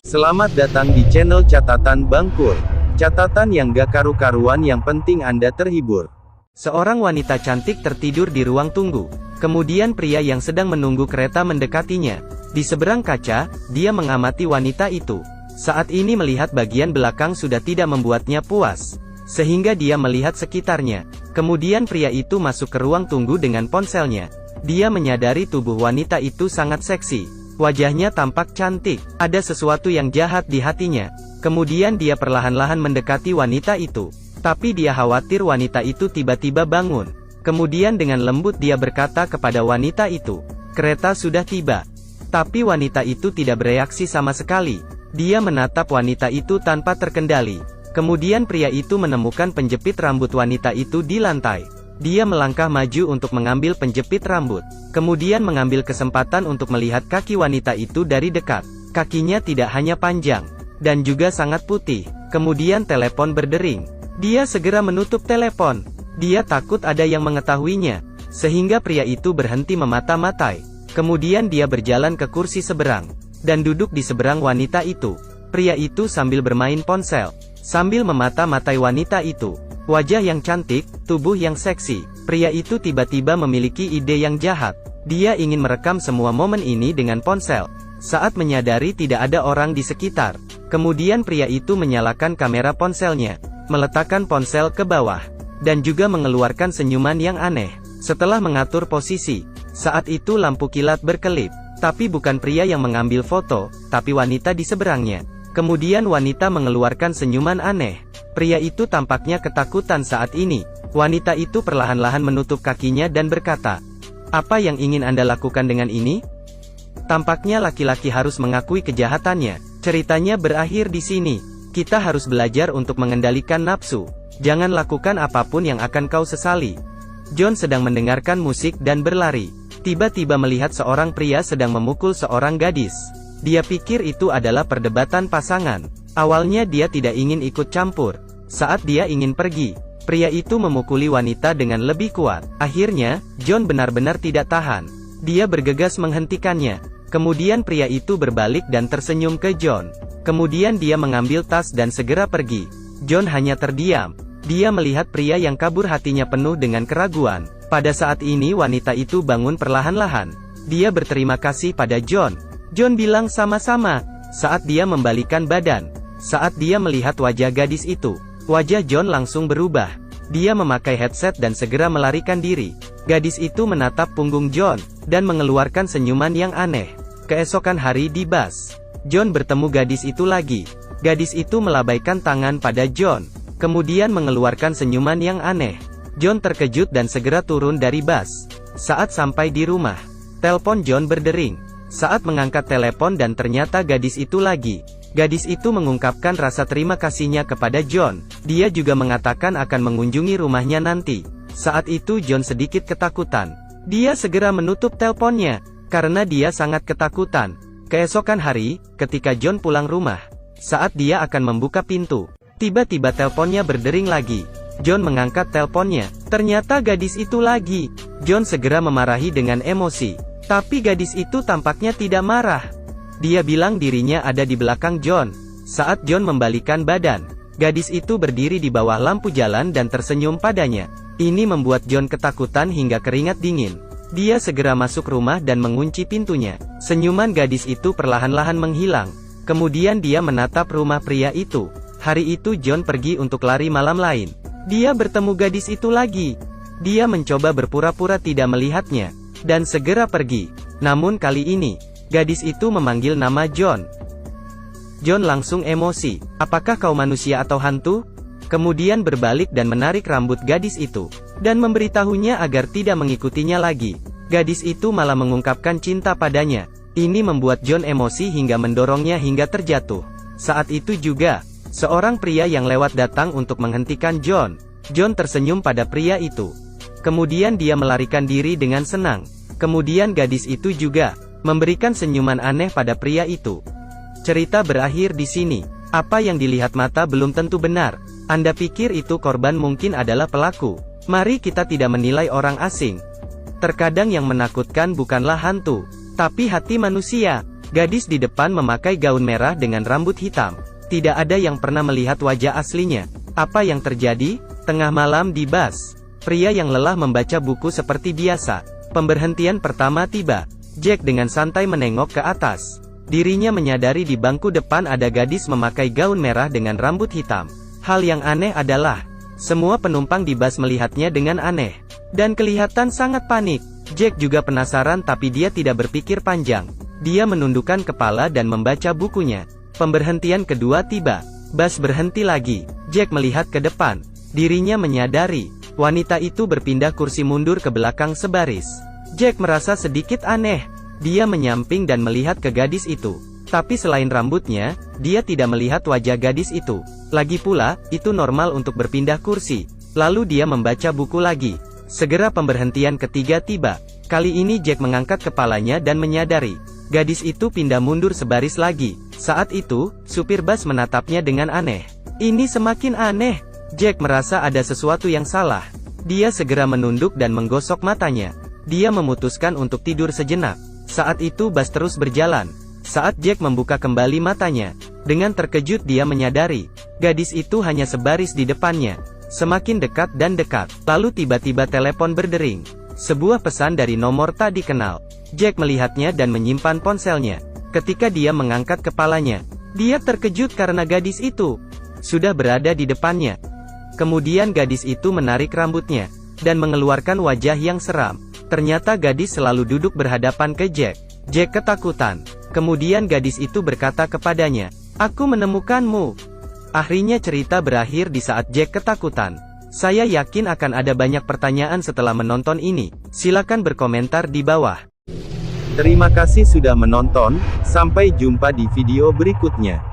Selamat datang di channel Catatan Bangkur. Catatan yang gak karu-karuan yang penting Anda terhibur. Seorang wanita cantik tertidur di ruang tunggu. Kemudian pria yang sedang menunggu kereta mendekatinya. Di seberang kaca, dia mengamati wanita itu. Saat ini melihat bagian belakang sudah tidak membuatnya puas. Sehingga dia melihat sekitarnya. Kemudian pria itu masuk ke ruang tunggu dengan ponselnya. Dia menyadari tubuh wanita itu sangat seksi. Wajahnya tampak cantik, ada sesuatu yang jahat di hatinya. Kemudian dia perlahan-lahan mendekati wanita itu. Tapi dia khawatir wanita itu tiba-tiba bangun. Kemudian dengan lembut dia berkata kepada wanita itu, "Kereta sudah tiba." Tapi wanita itu tidak bereaksi sama sekali. Dia menatap wanita itu tanpa terkendali. Kemudian pria itu menemukan penjepit rambut wanita itu di lantai. Dia melangkah maju untuk mengambil penjepit rambut. Kemudian mengambil kesempatan untuk melihat kaki wanita itu dari dekat. Kakinya tidak hanya panjang, dan juga sangat putih. Kemudian telepon berdering. Dia segera menutup telepon. Dia takut ada yang mengetahuinya. Sehingga pria itu berhenti memata-matai. Kemudian dia berjalan ke kursi seberang, dan duduk di seberang wanita itu. Pria itu sambil bermain ponsel, sambil memata-matai wanita itu. Wajah yang cantik, tubuh yang seksi. Pria itu tiba-tiba memiliki ide yang jahat. Dia ingin merekam semua momen ini dengan ponsel. Saat menyadari tidak ada orang di sekitar, kemudian pria itu menyalakan kamera ponselnya, meletakkan ponsel ke bawah, dan juga mengeluarkan senyuman yang aneh. Setelah mengatur posisi, saat itu lampu kilat berkelip. Tapi bukan pria yang mengambil foto, tapi wanita di seberangnya. Kemudian wanita mengeluarkan senyuman aneh. Pria itu tampaknya ketakutan saat ini. Wanita itu perlahan-lahan menutup kakinya dan berkata, "Apa yang ingin Anda lakukan dengan ini?" Tampaknya laki-laki harus mengakui kejahatannya. Ceritanya berakhir di sini. Kita harus belajar untuk mengendalikan nafsu. Jangan lakukan apapun yang akan kau sesali. John sedang mendengarkan musik dan berlari. Tiba-tiba melihat seorang pria sedang memukul seorang gadis. Dia pikir itu adalah perdebatan pasangan. Awalnya dia tidak ingin ikut campur. Saat dia ingin pergi, pria itu memukuli wanita dengan lebih kuat. Akhirnya, John benar-benar tidak tahan. Dia bergegas menghentikannya. Kemudian pria itu berbalik dan tersenyum ke John. Kemudian dia mengambil tas dan segera pergi. John hanya terdiam. Dia melihat pria yang kabur, hatinya penuh dengan keraguan. Pada saat ini wanita itu bangun perlahan-lahan. Dia berterima kasih pada John. John bilang sama-sama, saat dia membalikan badan. Saat dia melihat wajah gadis itu, wajah John langsung berubah. Dia memakai headset dan segera melarikan diri. Gadis itu menatap punggung John, dan mengeluarkan senyuman yang aneh. Keesokan hari di bus, John bertemu gadis itu lagi. Gadis itu melambaikan tangan pada John, kemudian mengeluarkan senyuman yang aneh. John terkejut dan segera turun dari bus. Saat sampai di rumah, telepon John berdering. Saat mengangkat telepon dan ternyata gadis itu lagi. Gadis itu mengungkapkan rasa terima kasihnya kepada John. Dia juga mengatakan akan mengunjungi rumahnya nanti. Saat itu John sedikit ketakutan. Dia segera menutup teleponnya, karena dia sangat ketakutan. Keesokan hari, ketika John pulang rumah, saat dia akan membuka pintu, tiba-tiba teleponnya berdering lagi. John mengangkat teleponnya. Ternyata gadis itu lagi. John segera memarahi dengan emosi. Tapi gadis itu tampaknya tidak marah. Dia bilang dirinya ada di belakang John. Saat John membalikan badan, gadis itu berdiri di bawah lampu jalan dan tersenyum padanya. Ini membuat John ketakutan hingga keringat dingin. Dia segera masuk rumah dan mengunci pintunya. Senyuman gadis itu perlahan-lahan menghilang. Kemudian dia menatap rumah pria itu. Hari itu John pergi untuk lari malam lain. Dia bertemu gadis itu lagi. Dia mencoba berpura-pura tidak melihatnya, dan segera pergi. Namun kali ini, gadis itu memanggil nama John. John langsung emosi. "Apakah kau manusia atau hantu?" Kemudian berbalik dan menarik rambut gadis itu, dan memberitahunya agar tidak mengikutinya lagi. Gadis itu malah mengungkapkan cinta padanya. Ini membuat John emosi hingga mendorongnya hingga terjatuh. Saat itu juga, seorang pria yang lewat datang untuk menghentikan John. John tersenyum pada pria itu. Kemudian dia melarikan diri dengan senang. Kemudian gadis itu juga memberikan senyuman aneh pada pria itu. Cerita berakhir di sini. Apa yang dilihat mata belum tentu benar. Anda pikir itu korban, mungkin adalah pelaku. Mari kita tidak menilai orang asing. Terkadang yang menakutkan bukanlah hantu, tapi hati manusia. Gadis di depan memakai gaun merah dengan rambut hitam. Tidak ada yang pernah melihat wajah aslinya. Apa yang terjadi? Tengah malam di bus. Pria yang lelah membaca buku seperti biasa. Pemberhentian pertama tiba. Jack dengan santai menengok ke atas. Dirinya menyadari di bangku depan ada gadis memakai gaun merah dengan rambut hitam. Hal yang aneh adalah, semua penumpang di bus melihatnya dengan aneh. Dan kelihatan sangat panik. Jack juga penasaran tapi dia tidak berpikir panjang. Dia menundukkan kepala dan membaca bukunya. Pemberhentian kedua tiba. Bus berhenti lagi. Jack melihat ke depan. Dirinya menyadari, wanita itu berpindah kursi mundur ke belakang sebaris. Jack merasa sedikit aneh. Dia menyamping dan melihat ke gadis itu. Tapi selain rambutnya, dia tidak melihat wajah gadis itu. Lagi pula, itu normal untuk berpindah kursi. Lalu dia membaca buku lagi. Segera pemberhentian ketiga tiba. Kali ini Jack mengangkat kepalanya dan menyadari, gadis itu pindah mundur sebaris lagi. Saat itu, supir bus menatapnya dengan aneh. Ini semakin aneh. Jack merasa ada sesuatu yang salah. Dia segera menunduk dan menggosok matanya. Dia memutuskan untuk tidur sejenak. Saat itu bus terus berjalan. Saat Jack membuka kembali matanya, dengan terkejut dia menyadari, gadis itu hanya sebaris di depannya. Semakin dekat dan dekat, lalu tiba-tiba telepon berdering. Sebuah pesan dari nomor tak dikenal. Jack melihatnya dan menyimpan ponselnya. Ketika dia mengangkat kepalanya, dia terkejut karena gadis itu sudah berada di depannya. Kemudian gadis itu menarik rambutnya, dan mengeluarkan wajah yang seram. Ternyata gadis selalu duduk berhadapan ke Jack. Jack ketakutan. Kemudian gadis itu berkata kepadanya, "Aku menemukanmu." Akhirnya cerita berakhir di saat Jack ketakutan. Saya yakin akan ada banyak pertanyaan setelah menonton ini. Silakan berkomentar di bawah. Terima kasih sudah menonton, sampai jumpa di video berikutnya.